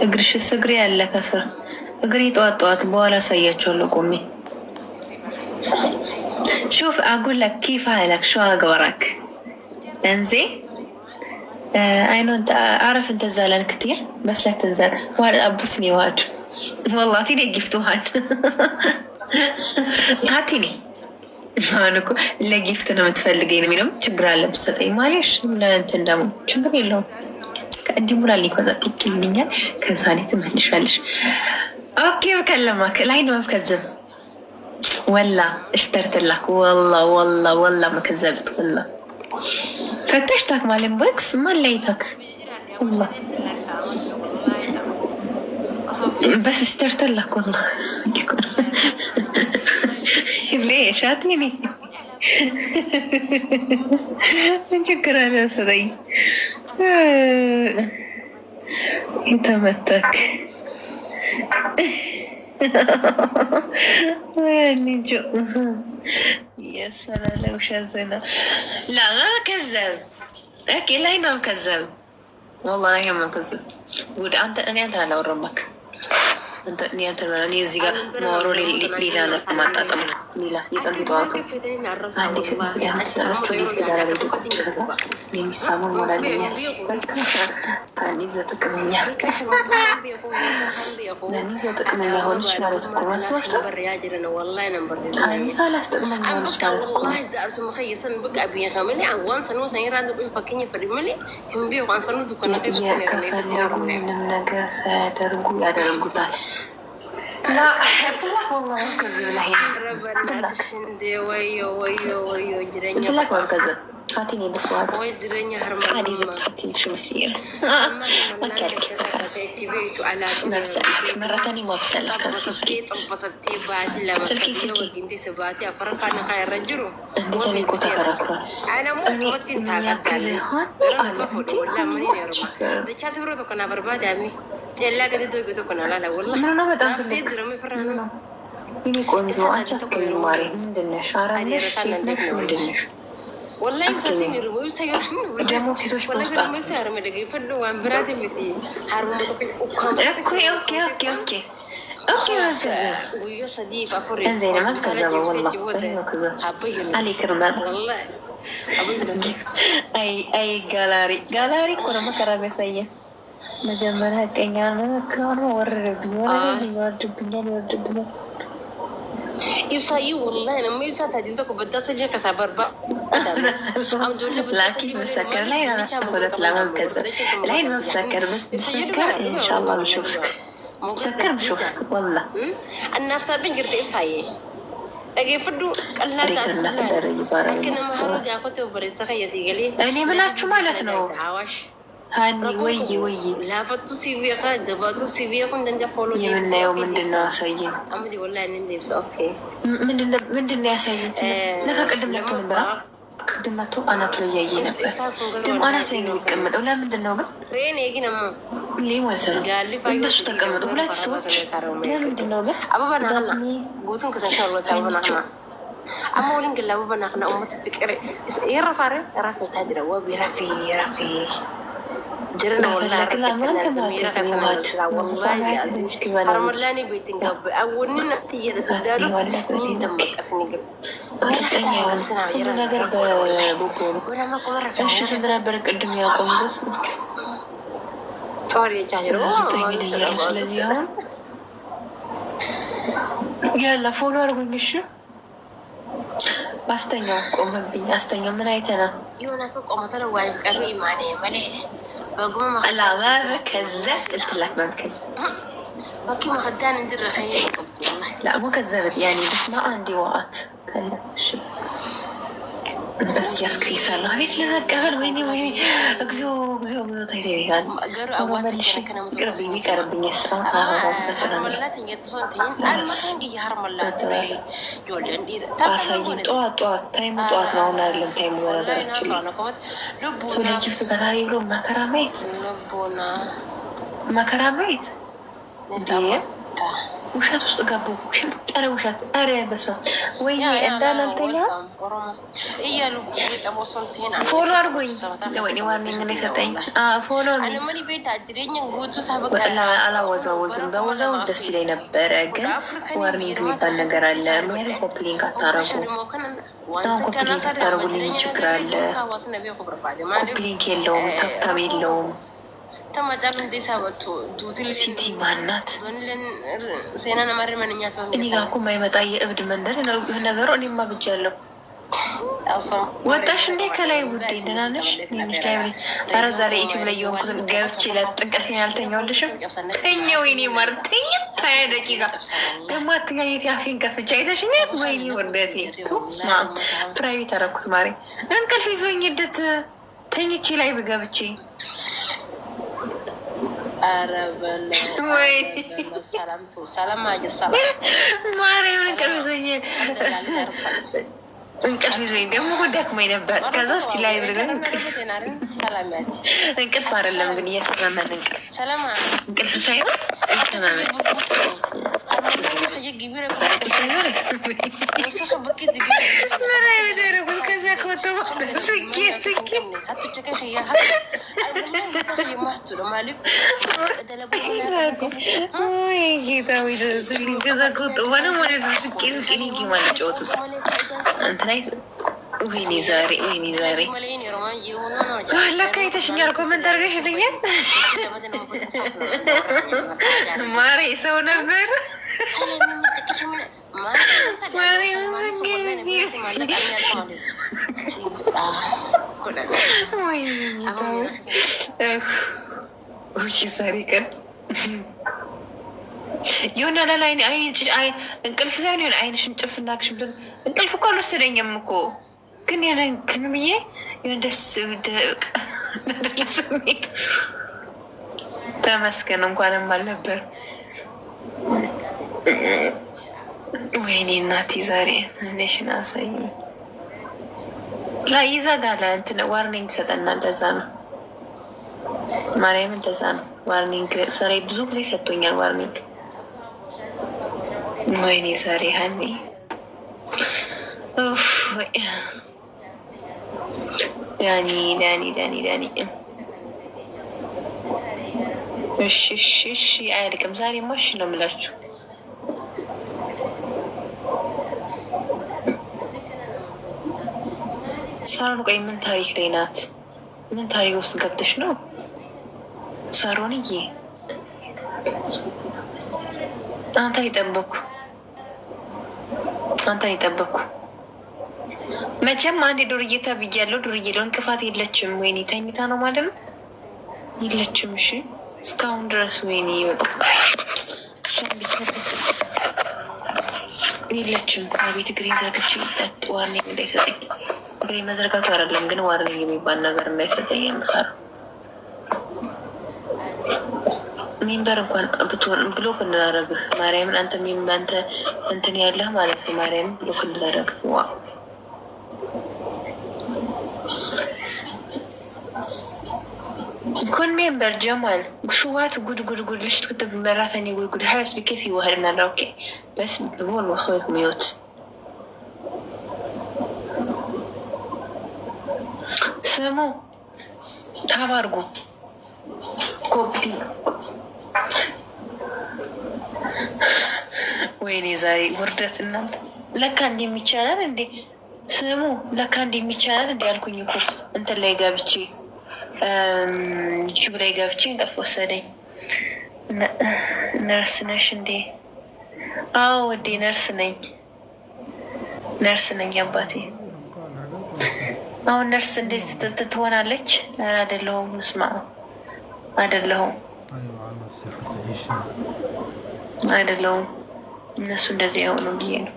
እግርሽ እግሬ ያለ ከስር እግሬ ጠዋት በኋላ አሳያቸዋለሁ ቆሜ شوف أقول لك كيف حالك شو أخبارك انزين عينو انت أعرف انت زعلان كتير بس لا تنزل وارد أبوسني واد والله أعطيني جفتوهان أعطيني ማንኩ ለጊፍት ነው የምትፈልገኝ ነው የሚለው ችግር አለ ብትሰጠኝ ማለሽ ለእንትን ደግሞ ችግር የለውም ከእንዲህ ሙላልኝ እኮ ይልኛል ከዛ ላይ ትመልሻለሽ ኦኬ በከለማክ ላይ ነው መከዘብ ወላ اشترتلك والله ما كذبت والله فتشتك مع الانبوكس ما لقيتك والله بس اشترتلك والله ليش هاتيني شكرا يا صديق انت متك يعني جو يا سلام لو شاذنا لا ما كذب اكيد لا ما كذب والله ما كذب ود انت على ربك انت نيات انا እዚህ ጋር ማወራው ሌላ ነው ማጣጣም ሌላ የጠንቷቱ አንዴ ለምሳሌ ሊፍት ጋር ከዛ የሚሳመው ሞላልኛ አንዴ ዘጥቅመኛ ሆነች ማለት እኮ አንዴ ካላስጠቅመኛ ሆነች ማለት እኮ ከፈለጉ ምንም ነገር ሳያደርጉ ያደርጉታል لا اطلع والله كذب الحين اطلع كذب هاتيني بسواد هذه زبطتي شو بصير ما كلك ما بسألك مرة تانية ما بسألك سلكي عندي جاني كوتا كراكرا أني ياكل هون أنا بدأت لك إني كنت أجت كل مرة من دنيا شعر ليش سيفنش من دنيا والله دمو سيتوش بوستات اوكي انزين ما كذب والله ما كذب عليك رمال اي جالاري كنا ما كرا بسيه مجمرها كيان كانوا وردبني يصير والله أنا ما يصير هذي أنتوا كبدأ سجى كسبر بقى لكن مسكر لا أنا أخذت لما بكذا لا ما مسكر بس مسكر إن شاء الله بشوفك مسكر بشوفك والله أنا فابن قرد يصير أجي فدو الله تعالى لكن ما هرج أخذت وبرد سخي يسيقلي أنا بلاتشو مالتنا هاني وي لا فتو سيفي خا جباتو سيفي كون دنجا فولو دي من يوم من دنا سايين امدي والله اني بس اوكي من دنا سايين لك قدم لك نبره قدمته انا تليي نبر دم انا سايين يقمطوا لا من دنا ግን رين يجينا ليه ማለት ነው እንደሱ ተቀመጡ ሁለት ሰዎች ለምንድን ነው ግን አባባና ጎቱን ከሰሻው ወጣውና አሞልን ግን ለአባባና ነው ኡመት ፍቅር ይረፋረ ራፍ ታጅራ ወቢራፊ جرنا والله كلا ما أنت ما تتزوج والله فرملاني بيتين قبل أولنا تيجي تدار مين دمك أفني قبل أنا قرب بوبونو إيش سندرا برك الدنيا قوم بس sorry جاجرو يلا فولو أرجوك أستنى قوم بيني أستنى من أيتنا يونك قوم ترى وايف كبير ماني مليه لا ما بكذب قلت لك ما بكذب اوكي ما خدان ندير خير لا مو كذبت يعني بس ما عندي وقت كلا شو بس جاس كريسة الله بيت لنا قبل ويني اكزو طيري هان هو مالش قربي يسرا ها مزتنا አሳይን ጠዋት ታይሙ ጠዋት ነው እና አይደለም ታይሙ በነገራችን ሰው ላይ ጊፍት ጋር ይብሎ መከራ ማየት እንዴ ውሸት ውስጥ ገቡ። ሽምጠረ ውሸት። ኧረ በስመ አብ ወይ እንዳላልተኛ ፎሎ አድርጎኝ ወይ ዋርኒንግ ነው የሰጠኝ። ፎሎ አላወዛወዝም። በወዛው ደስ ይለኝ ነበረ፣ ግን ዋርኒንግ የሚባል ነገር አለ። ምክንያቱም ኮፕሊንግ አታረጉ። አሁን ኮፕሊንግ አታረጉልኝ ችግር አለ። ኮፕሊንግ የለውም፣ ታብታብ የለውም። ሲቲ ማናት? እኔ ጋ እኮ የማይመጣ የእብድ መንደር ነገሩ። እኔማ ብጃለሁ። ወጣሽ እንዴ ከላይ ውዴ? ደህና ነሽ? ሚሽ ላይ ኧረ ዛሬ ዩቲዩብ ላይ የሆንኩትን ገብቼ ለጥንቀት ያልተኛውልሽም ተኛ። ወይኔ ማር ተኝት 20 ደቂቃ ደግሞ አትኛኘት። ያፌን ከፍቼ አይተሽኛል? ወይኔ ወርደቴ ስማ ፕራይቬት አደረኩት ማሬ። እንቅልፍ ይዞኝ ሂደት ተኝቼ ላይ ብገብቼ ማርያምን እንቅልፍ ይዞኝ ደግሞ ደክሞኝ ነበር። ከዛ እስቲ ላይ ብልገ እንቅልፍ አይደለም ግን እየሰመመን እንቅልፍ ሳይሆን እየሰመመን ከዛ ከወጡ ስኬ ወይኔ ዛሬ ለካ የተሽኛል። ኮመንት አድርገሽ ይልኛል ማሬ ሰው ነበር ዛሬ ቀን የሆነ ላላይ እንቅልፍ ሳይሆን የሆነ አይንሽን ጭፍና ክሽብን እንቅልፍ እኮ አልወሰደኝም እኮ ግን የነንክን ብዬ የሆነ ደስ ስሜት ተመስገን እንኳንም አልነበር። ወይኔ እናቴ ዛሬ ነሽን አሳይ ላይ ይዘጋል። እንትን ዋርኒንግ ሰጠናል። ለዛ ነው ማርያም፣ እንደዛ ነው ዋርኒንግ። ዛሬ ብዙ ጊዜ ሰጥቶኛል ዋርኒንግ። ወይኔ ዛሬ ሀኒ ዳኒ እሺ አያልቅም። ዛሬ ማሽ ነው የምላችሁ። ሳሮን ቆይ ምን ታሪክ ላይ ናት? ምን ታሪክ ውስጥ ገብተሽ ነው ሳሮንዬ? አንተን የጠበኩ መቼም አንድ ዱርዬ ተብያለሁ። ዱርዬ ለው እንቅፋት የለችም። ወይኔ ተኝታ ነው ማለት ነው የለችም። እሺ እስካሁን ድረስ ወይኔ በቃ የለችም። ቤት እግሬ ዘርግቼ ዋርኒንግ እንዳይሰጠኝ። እግሬ መዘርጋቱ አይደለም ግን ዋርኒንግ የሚባል ነገር እንዳይሰጠኝ የምፈራው። ሜምበር እንኳን ብትሆን ብሎክ እንላረግህ ማርያምን። አንተ እንትን ያለህ ማለት ነው ማርያምን ብሎክ እንላረግህ። ዋ كون ممبر جمال شوات قد ليش تكتب مرة ثانية قد حاسس بكيف يوهرنا اوكي بس بقول اخويك ميوت سمو تابارقو كوبتي ويني زاري وردت እናንተ ለካ እንደሚቻላል እንዴ ስሙ ለካ እንደሚቻላል እንዴ አልኩኝ እኮ እንትን ላይ ገብቼ ዩቲዩብ ላይ ገብቼ እንቅልፍ ወሰደኝ። ነርስ ነሽ እንዴ? አዎ ወዴ ነርስ ነኝ አባቴ። አሁን ነርስ እንዴት ትሆናለች? አይደለሁም ምስማ አይደለሁም እነሱ እንደዚህ የሆኑ ብዬ ነው